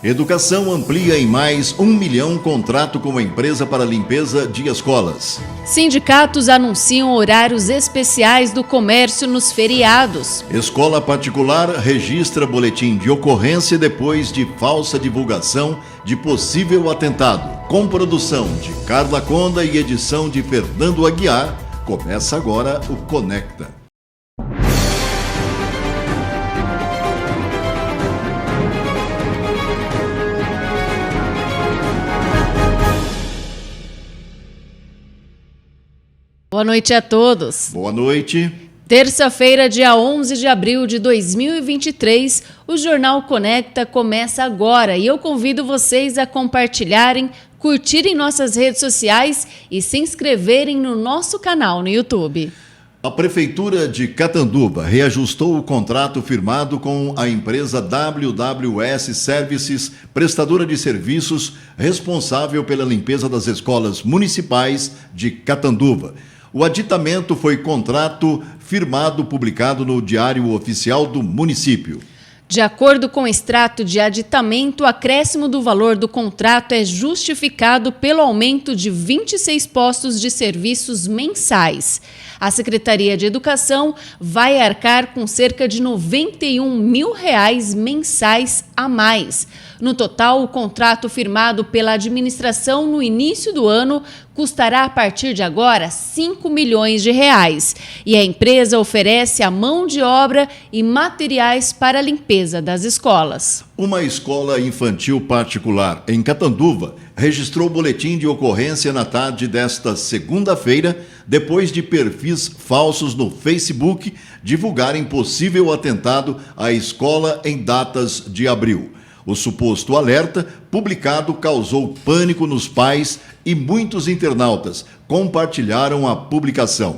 Educação amplia em mais 1 milhão contrato com a empresa para limpeza de escolas. Sindicatos anunciam horários especiais do comércio nos feriados. Escola particular registra boletim de ocorrência depois de falsa divulgação de possível atentado. Com produção de Carla Conda e edição de Fernando Aguiar, começa agora o Conecta. Boa noite a todos. Boa noite. Terça-feira, dia 11 de abril de 2023, o Jornal Conecta começa agora e eu convido vocês a compartilharem, curtirem nossas redes sociais e se inscreverem no nosso canal no YouTube. A Prefeitura de Catanduva reajustou o contrato firmado com a empresa WWS Services, prestadora de serviços responsável pela limpeza das escolas municipais de Catanduva. O aditamento foi contrato firmado publicado no Diário Oficial do município. De acordo com o extrato de aditamento, o acréscimo do valor do contrato é justificado pelo aumento de 26 postos de serviços mensais. A Secretaria de Educação vai arcar com cerca de R$91 mil mensais a mais. No total, o contrato firmado pela administração no início do ano custará a partir de agora R$5 milhões. E a empresa oferece a mão de obra e materiais para a limpeza das escolas. Uma escola infantil particular em Catanduva registrou boletim de ocorrência na tarde desta segunda-feira, depois de perfis falsos no Facebook divulgarem possível atentado à escola em datas de abril. O suposto alerta, publicado, causou pânico nos pais e muitos internautas compartilharam a publicação.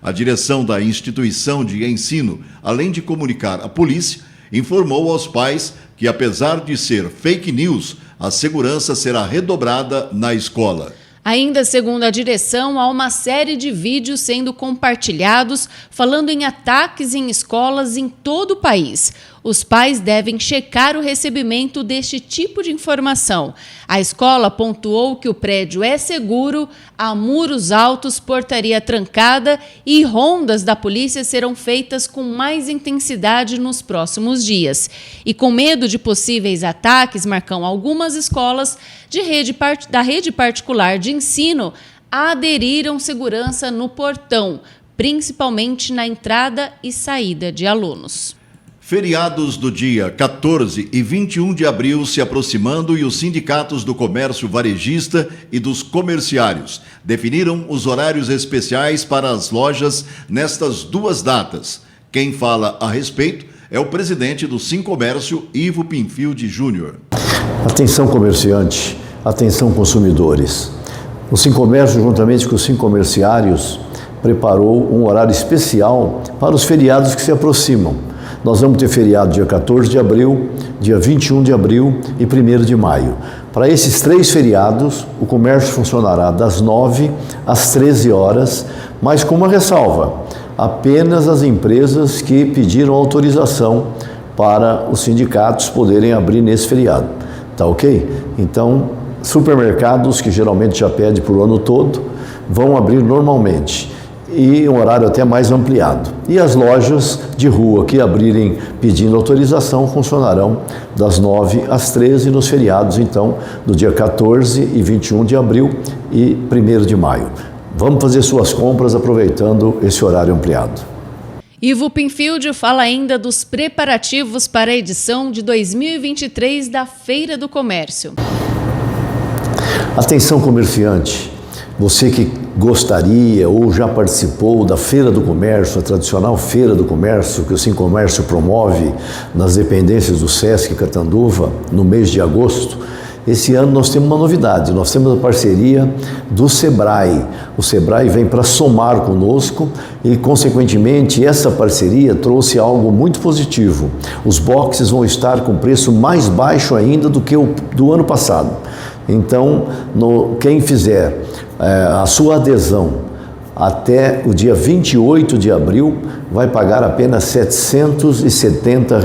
A direção da instituição de ensino, além de comunicar à polícia, informou aos pais que, apesar de ser fake news, a segurança será redobrada na escola. Ainda segundo a direção, há uma série de vídeos sendo compartilhados falando em ataques em escolas em todo o país. Os pais devem checar o recebimento deste tipo de informação. A escola pontuou que o prédio é seguro, há muros altos, portaria trancada e rondas da polícia serão feitas com mais intensidade nos próximos dias. E com medo de possíveis ataques, Marcão, algumas escolas da rede particular de ensino aderiram segurança no portão, principalmente na entrada e saída de alunos. Feriados do dia 14 e 21 de abril se aproximando e os sindicatos do comércio varejista e dos comerciários definiram os horários especiais para as lojas nestas duas datas. Quem fala a respeito é o presidente do Sincomércio, Ivo Pinfield Júnior. Atenção comerciante, atenção consumidores. O Sincomércio, juntamente com os Sincomerciários, preparou um horário especial para os feriados que se aproximam. Nós vamos ter feriado dia 14 de abril, dia 21 de abril e 1º de maio. Para esses 3 feriados, o comércio funcionará das 9 às 13 horas, mas com uma ressalva: apenas as empresas que pediram autorização para os sindicatos poderem abrir nesse feriado. Tá ok? Então, supermercados, que geralmente já pedem por o ano todo, vão abrir normalmente. E um horário até mais ampliado. E as lojas de rua que abrirem pedindo autorização funcionarão das 9 às 13 nos feriados, então, do dia 14 e 21 de abril e 1º de maio. Vamos fazer suas compras aproveitando esse horário ampliado. Ivo Pinfield fala ainda dos preparativos para a edição de 2023 da Feira do Comércio. Atenção comerciante, você que gostaria ou já participou da Feira do Comércio, a tradicional Feira do Comércio que o Sincomércio promove nas dependências do Sesc Catanduva no mês de agosto, esse ano nós temos uma novidade, nós temos a parceria do Sebrae. O Sebrae vem para somar conosco e, consequentemente, essa parceria trouxe algo muito positivo. Os boxes vão estar com preço mais baixo ainda do que o do ano passado. Então, quem fizer a sua adesão até o dia 28 de abril vai pagar apenas R$ 770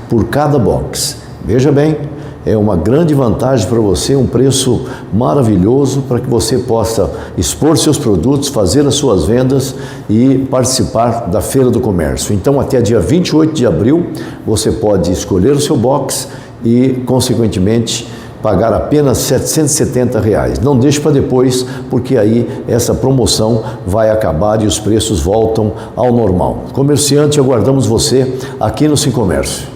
por cada box. Veja bem, é uma grande vantagem para você, um preço maravilhoso para que você possa expor seus produtos, fazer as suas vendas e participar da Feira do Comércio. Então, até dia 28 de abril, você pode escolher o seu box e, consequentemente, pagar apenas R$ 770. Não deixe para depois, porque aí essa promoção vai acabar e os preços voltam ao normal. Comerciante, aguardamos você aqui no Sim Comércio.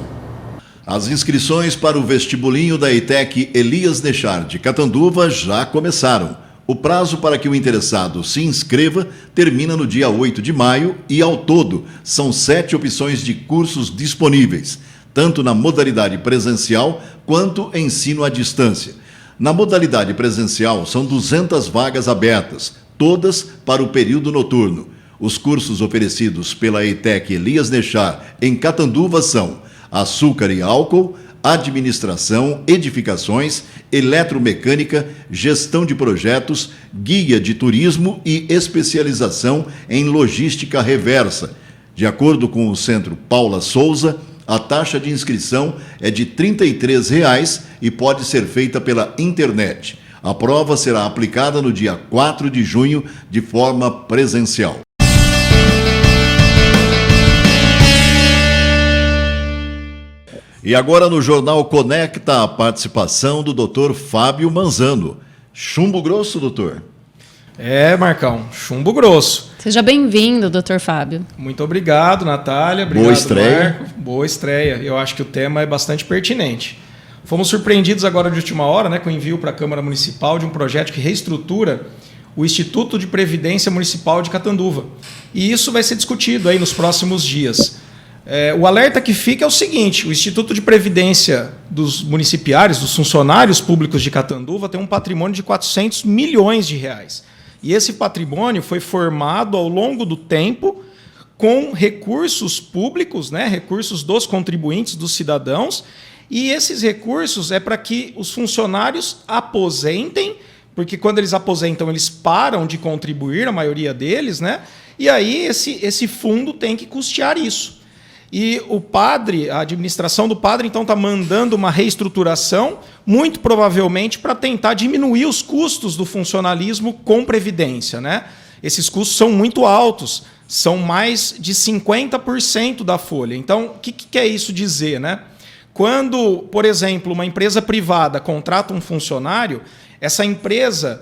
As inscrições para o vestibulinho da ETEC Elias Nechar de Catanduva já começaram. O prazo para que o interessado se inscreva termina no dia 8 de maio e, ao todo, são 7 opções de cursos disponíveis, tanto na modalidade presencial quanto ensino à distância. Na modalidade presencial, são 200 vagas abertas, todas para o período noturno. Os cursos oferecidos pela ETEC Elias Nechar em Catanduva são Açúcar e Álcool, Administração, Edificações, Eletromecânica, Gestão de Projetos, Guia de Turismo e Especialização em Logística Reversa. De acordo com o Centro Paula Souza, a taxa de inscrição é de R$ 33,00 e pode ser feita pela internet. A prova será aplicada no dia 4 de junho de forma presencial. E agora no Jornal Conecta a participação do Dr. Fábio Manzano. Chumbo grosso, doutor? Marcão, chumbo grosso. Seja bem-vindo, Dr. Fábio. Muito obrigado, Natália. Obrigado, boa estreia. Marco. Boa estreia. Eu acho que o tema é bastante pertinente. Fomos surpreendidos agora de última hora, com o envio para a Câmara Municipal de um projeto que reestrutura o Instituto de Previdência Municipal de Catanduva. E isso vai ser discutido aí nos próximos dias. O alerta que fica é o seguinte: o Instituto de Previdência dos municipários, dos funcionários públicos de Catanduva, tem um patrimônio de R$ 400 milhões. E esse patrimônio foi formado ao longo do tempo com recursos públicos, recursos dos contribuintes, dos cidadãos, e esses recursos é para que os funcionários aposentem, porque quando eles aposentam, eles param de contribuir, a maioria deles, e aí esse fundo tem que custear isso. E o padre, a administração do padre, então, está mandando uma reestruturação, muito provavelmente para tentar diminuir os custos do funcionalismo com previdência. Esses custos são muito altos, são mais de 50% da folha. Então, o que quer isso dizer? Quando, por exemplo, uma empresa privada contrata um funcionário, essa empresa,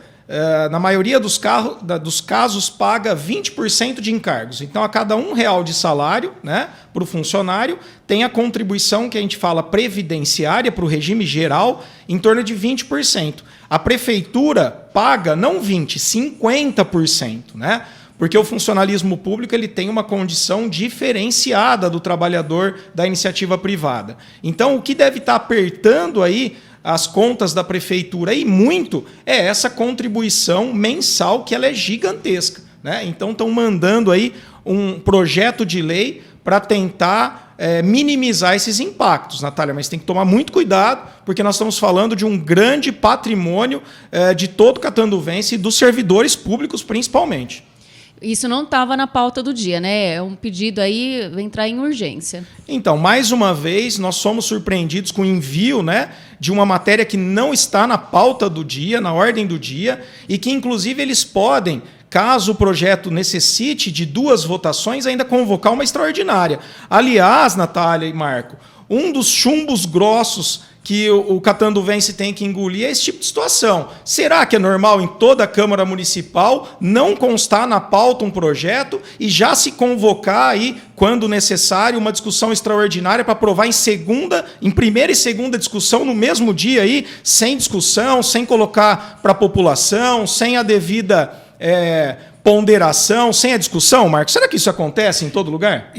na maioria dos casos, paga 20% de encargos. Então, a cada R$1 de salário, para o funcionário, tem a contribuição que a gente fala previdenciária para o regime geral, em torno de 20%. A prefeitura paga não 20%, 50%, porque o funcionalismo público ele tem uma condição diferenciada do trabalhador da iniciativa privada. Então, o que deve estar apertando aí as contas da prefeitura, e muito, é essa contribuição mensal, que ela é gigantesca. Então, estão mandando aí um projeto de lei para tentar minimizar esses impactos, Natália, mas tem que tomar muito cuidado, porque nós estamos falando de um grande patrimônio de todo catanduvense e dos servidores públicos, principalmente. Isso não estava na pauta do dia, É um pedido aí entrar em urgência. Então, mais uma vez, nós somos surpreendidos com o envio, de uma matéria que não está na pauta do dia, na ordem do dia, e que, inclusive, eles podem, caso o projeto necessite de 2 votações, ainda convocar uma extraordinária. Aliás, Natália e Marco, um dos chumbos grossos que o catanduvense tem que engolir é esse tipo de situação. Será que é normal em toda a Câmara Municipal não constar na pauta um projeto e já se convocar aí, quando necessário, uma discussão extraordinária para aprovar em primeira e segunda discussão no mesmo dia aí, sem discussão, sem colocar para a população, sem a devida ponderação, sem a discussão, Marcos? Será que isso acontece em todo lugar?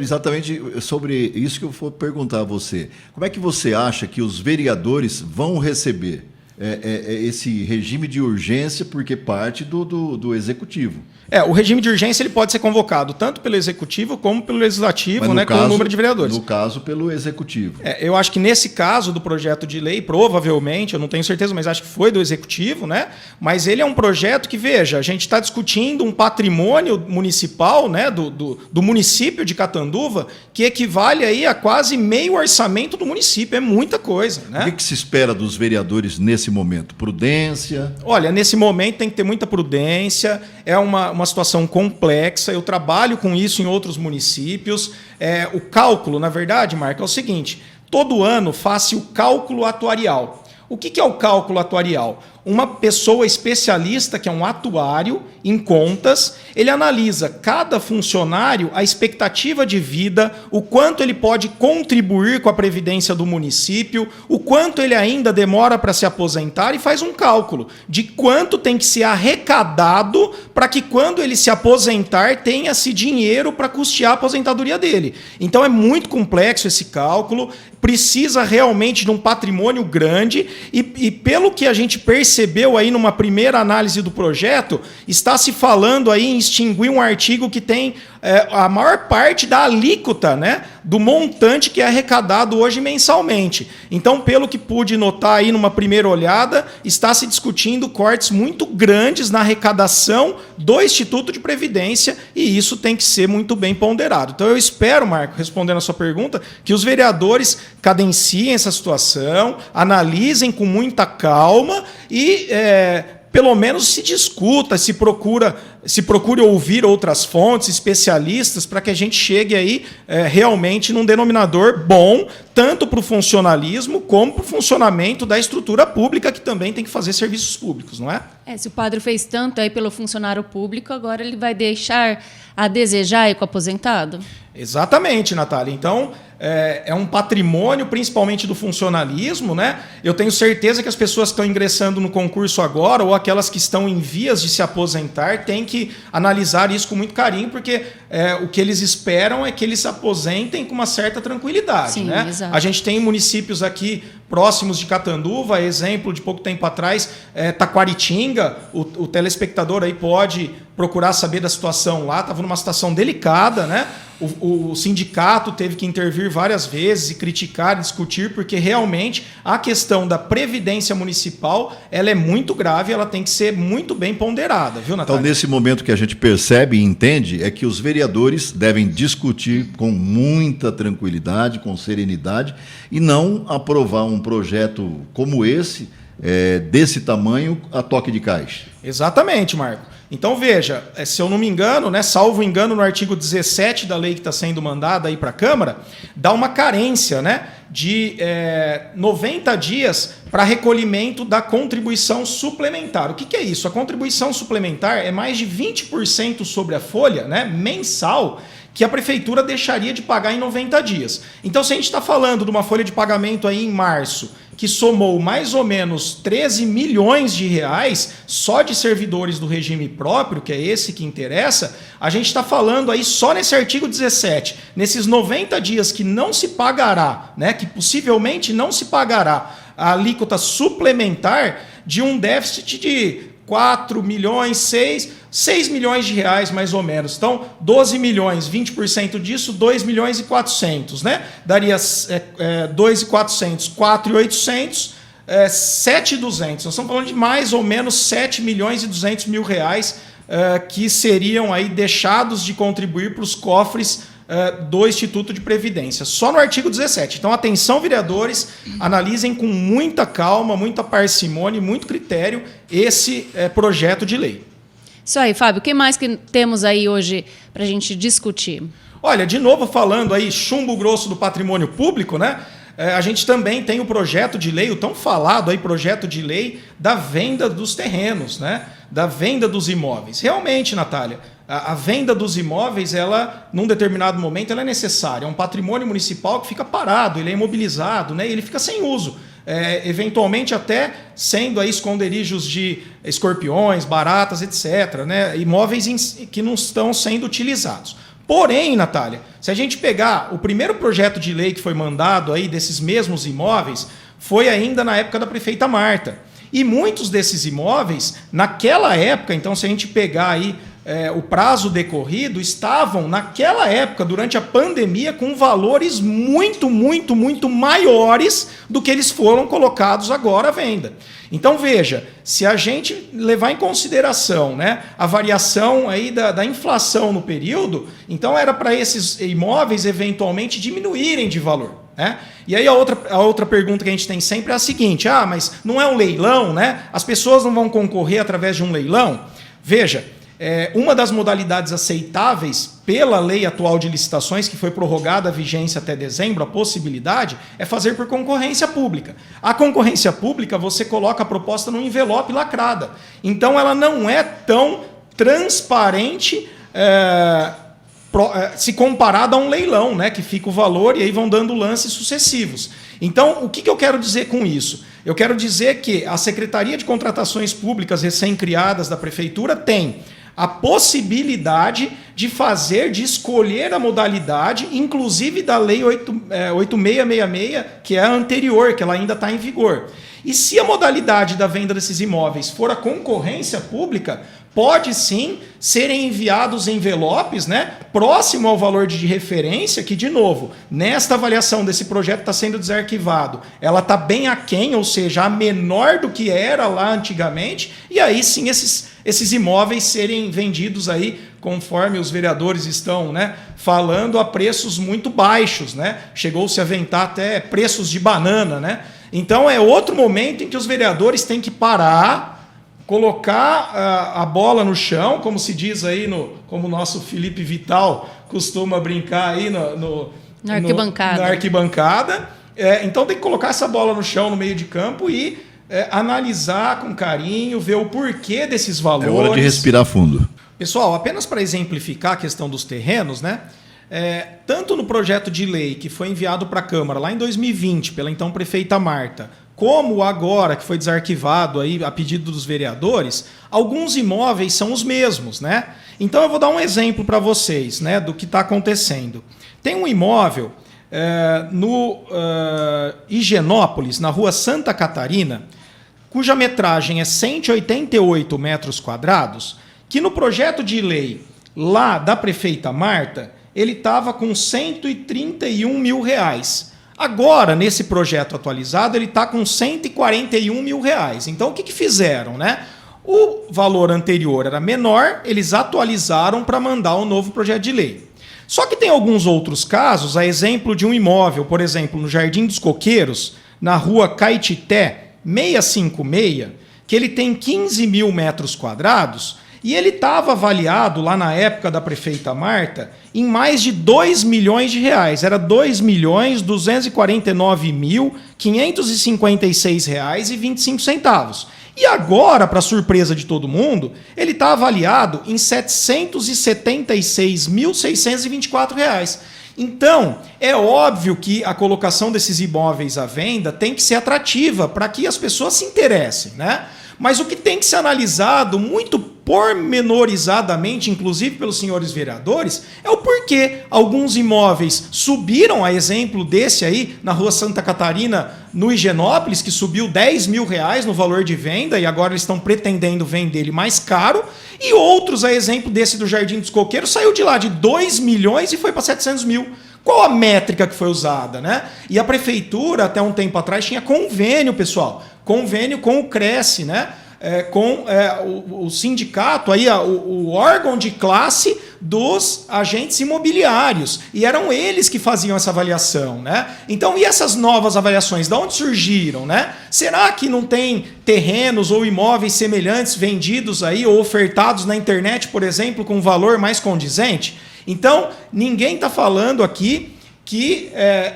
Exatamente sobre isso que eu vou perguntar a você. Como é que você acha que os vereadores vão receber esse regime de urgência porque parte do Executivo. O regime de urgência ele pode ser convocado tanto pelo Executivo como pelo Legislativo, né, com o número de vereadores. No caso, pelo Executivo. Eu acho que nesse caso do projeto de lei, provavelmente, eu não tenho certeza, mas acho que foi do Executivo, né? Mas ele é um projeto que, veja, a gente está discutindo um patrimônio municipal, né, do município de Catanduva, que equivale aí a quase meio orçamento do município. É muita coisa, né? O que se espera dos vereadores nesse momento? Prudência? Olha, nesse momento tem que ter muita prudência, é uma situação complexa, eu trabalho com isso em outros municípios. O cálculo, na verdade, Marco, é o seguinte, todo ano faz-se o cálculo atuarial. O que é o cálculo atuarial? Uma pessoa especialista, que é um atuário em contas, ele analisa cada funcionário, a expectativa de vida, o quanto ele pode contribuir com a previdência do município, o quanto ele ainda demora para se aposentar e faz um cálculo de quanto tem que ser arrecadado para que quando ele se aposentar tenha-se dinheiro para custear a aposentadoria dele. Então é muito complexo esse cálculo, precisa realmente de um patrimônio grande e pelo que a gente percebeu aí numa primeira análise do projeto, está se falando aí em extinguir um artigo que tem a maior parte da alíquota, né, do montante que é arrecadado hoje mensalmente. Então, pelo que pude notar aí numa primeira olhada, está se discutindo cortes muito grandes na arrecadação do Instituto de Previdência e isso tem que ser muito bem ponderado. Então, eu espero, Marco, respondendo a sua pergunta, que os vereadores cadenciem essa situação, analisem com muita calma e pelo menos se discuta, se procure ouvir outras fontes, especialistas, para que a gente chegue aí realmente num denominador bom, tanto para o funcionalismo como para o funcionamento da estrutura pública, que também tem que fazer serviços públicos, não é? Se o padre fez tanto aí pelo funcionário público, agora ele vai deixar a desejar aí com o aposentado? Exatamente, Natália. Então, é um patrimônio, principalmente do funcionalismo, né? Eu tenho certeza que as pessoas que estão ingressando no concurso agora, ou aquelas que estão em vias de se aposentar, têm que analisar isso com muito carinho, porque o que eles esperam é que eles se aposentem com uma certa tranquilidade. Sim, né? Exato. A gente tem municípios aqui próximos de Catanduva, exemplo de pouco tempo atrás, Taquaritinga, o telespectador aí pode procurar saber da situação lá, estava numa situação delicada, né? O sindicato teve que intervir várias vezes e criticar, discutir, porque realmente a questão da previdência municipal ela é muito grave, ela tem que ser muito bem ponderada, viu, Natália? Então, nesse momento que a gente percebe e entende, é que os vereadores devem discutir com muita tranquilidade, com serenidade, e não aprovar um projeto como esse, desse tamanho, a toque de caixa. Exatamente, Marco. Então, veja, se eu não me engano, né, salvo engano, no artigo 17 da lei que está sendo mandada aí para a Câmara, dá uma carência, né, de 90 dias para recolhimento da contribuição suplementar. O que é isso? A contribuição suplementar é mais de 20% sobre a folha, né, mensal, que a prefeitura deixaria de pagar em 90 dias. Então, se a gente está falando de uma folha de pagamento aí em março, que somou mais ou menos 13 milhões de reais só de servidores do regime próprio, que é esse que interessa, a gente está falando aí só nesse artigo 17, nesses 90 dias que não se pagará, né, que possivelmente não se pagará a alíquota suplementar de um déficit de 4 milhões, 6 milhões de reais, mais ou menos. Então, 12 milhões, 20% disso, 2 milhões e 400, né? Daria 2.400, 4.800, 7.200. Nós estamos falando de mais ou menos 7 milhões e 200 mil reais que seriam aí deixados de contribuir para os cofres do Instituto de Previdência, só no artigo 17. Então, atenção, vereadores, analisem com muita calma, muita parcimônia e muito critério esse projeto de lei. Isso aí, Fábio. O que mais que temos aí hoje para a gente discutir? Olha, de novo falando aí, chumbo grosso do patrimônio público, né? A gente também tem o projeto de lei, o tão falado aí projeto de lei da venda dos terrenos, né? Da venda dos imóveis. Realmente, Natália, a venda dos imóveis, ela, num determinado momento, ela é necessária. É um patrimônio municipal que fica parado, ele é imobilizado, né? E ele fica sem uso. Eventualmente até sendo aí esconderijos de escorpiões, baratas, etc., né? Imóveis que não estão sendo utilizados. Porém, Natália, se a gente pegar o primeiro projeto de lei que foi mandado aí desses mesmos imóveis, foi ainda na época da prefeita Marta. E muitos desses imóveis, naquela época, então se a gente pegar aí o prazo decorrido, estavam naquela época, durante a pandemia, com valores muito, muito, muito maiores do que eles foram colocados agora à venda. Então veja, se a gente levar em consideração, né, a variação aí da inflação no período, então era para esses imóveis eventualmente diminuírem de valor. Né? E aí a outra pergunta que a gente tem sempre é a seguinte: mas não é um leilão, né? As pessoas não vão concorrer através de um leilão? Veja, uma das modalidades aceitáveis pela lei atual de licitações, que foi prorrogada a vigência até dezembro, a possibilidade é fazer por concorrência pública. A concorrência pública, você coloca a proposta num envelope lacrada. Então ela não é tão transparente se comparado a um leilão, né, que fica o valor e aí vão dando lances sucessivos. Então, o que eu quero dizer com isso? Eu quero dizer que a Secretaria de Contratações Públicas recém-criadas da Prefeitura tem a possibilidade de escolher a modalidade, inclusive da Lei 8666, que é a anterior, que ela ainda está em vigor. E se a modalidade da venda desses imóveis for a concorrência pública, pode sim serem enviados envelopes, né, próximo ao valor de referência, que, de novo, nesta avaliação desse projeto está sendo desarquivado. Ela está bem aquém, ou seja, a menor do que era lá antigamente, e aí sim esses imóveis serem vendidos aí, conforme os vereadores estão, né, falando, a preços muito baixos. Né? Chegou-se a aventar até preços de banana. Né? Então é outro momento em que os vereadores têm que parar, colocar a bola no chão, como se diz aí, como o nosso Felipe Vital costuma brincar aí na arquibancada. Na arquibancada. Então tem que colocar essa bola no chão, no meio de campo, e analisar com carinho, ver o porquê desses valores. É hora de respirar fundo. Pessoal, apenas para exemplificar a questão dos terrenos, né? Tanto no projeto de lei que foi enviado para a Câmara lá em 2020 pela então prefeita Marta, como agora que foi desarquivado aí a pedido dos vereadores, alguns imóveis são os mesmos, né? Então eu vou dar um exemplo para vocês, né, do que está acontecendo. Tem um imóvel no Higienópolis, na rua Santa Catarina, cuja metragem é 188 metros quadrados, que no projeto de lei lá da prefeita Marta, ele estava com R$131 mil. Agora, nesse projeto atualizado, ele está com R$141 mil. Então, o que fizeram, né? O valor anterior era menor, eles atualizaram para mandar um novo projeto de lei. Só que tem alguns outros casos, a exemplo de um imóvel, por exemplo, no Jardim dos Coqueiros, na rua Caetité 656, que ele tem 15 mil metros quadrados, e ele estava avaliado lá na época da prefeita Marta em mais de R$2 milhões. Era R$2.249.556,25. E agora, para surpresa de todo mundo, ele está avaliado em R$776.624. Então, é óbvio que a colocação desses imóveis à venda tem que ser atrativa para que as pessoas se interessem, né? Mas o que tem que ser analisado muito pormenorizadamente, inclusive pelos senhores vereadores, é o porquê alguns imóveis subiram, a exemplo desse aí, na rua Santa Catarina, no Higienópolis, que subiu R$10 mil no valor de venda e agora eles estão pretendendo vender ele mais caro, e outros, a exemplo desse do Jardim dos Coqueiros, saiu de lá de R$2 milhões e foi para R$700 mil. Qual a métrica que foi usada, né? E a prefeitura, até um tempo atrás, tinha convênio, pessoal. Convênio com o Cresce, né? Com o sindicato, aí, o órgão de classe dos agentes imobiliários. E eram eles que faziam essa avaliação, né? Então, e essas novas avaliações, de onde surgiram, né? Será que não tem terrenos ou imóveis semelhantes vendidos aí ou ofertados na internet, por exemplo, com um valor mais condizente? Então, ninguém está falando aqui que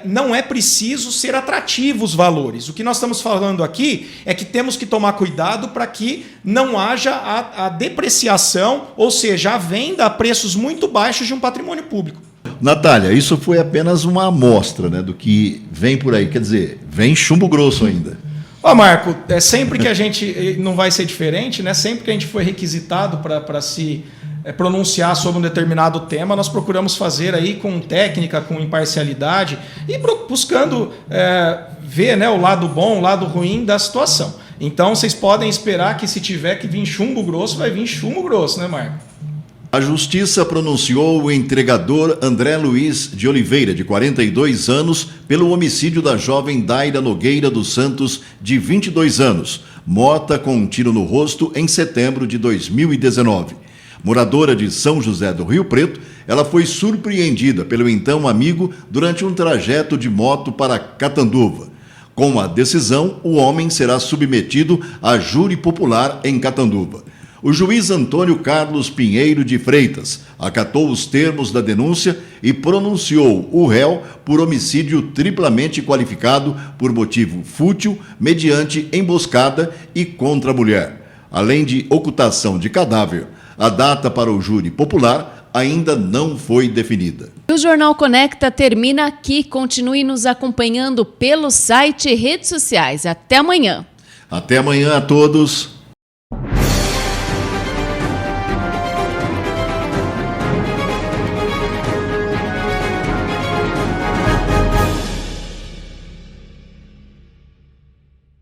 não é preciso ser atrativo os valores. O que nós estamos falando aqui é que temos que tomar cuidado para que não haja a depreciação, ou seja, a venda a preços muito baixos de um patrimônio público. Natália, isso foi apenas uma amostra, né, do que vem por aí. Quer dizer, vem chumbo grosso ainda. Marco, sempre que a gente, não vai ser diferente, né? Sempre que a gente foi requisitado para se pronunciar sobre um determinado tema, nós procuramos fazer aí com técnica, com imparcialidade e buscando ver, né, o lado bom, o lado ruim da situação. Então vocês podem esperar que se tiver que vir chumbo grosso, vai vir chumbo grosso, né, Marco? A Justiça pronunciou o entregador André Luiz de Oliveira, de 42 anos, pelo homicídio da jovem Daira Nogueira dos Santos, de 22 anos, morta com um tiro no rosto em setembro de 2019. Moradora de São José do Rio Preto, ela foi surpreendida pelo então amigo durante um trajeto de moto para Catanduva. Com a decisão, o homem será submetido a júri popular em Catanduva. O juiz Antônio Carlos Pinheiro de Freitas acatou os termos da denúncia e pronunciou o réu por homicídio triplamente qualificado por motivo fútil, mediante emboscada e contra a mulher, além de ocultação de cadáver. A data para o júri popular ainda não foi definida. O Jornal Conecta termina aqui. Continue nos acompanhando pelo site e redes sociais. Até amanhã. Até amanhã a todos.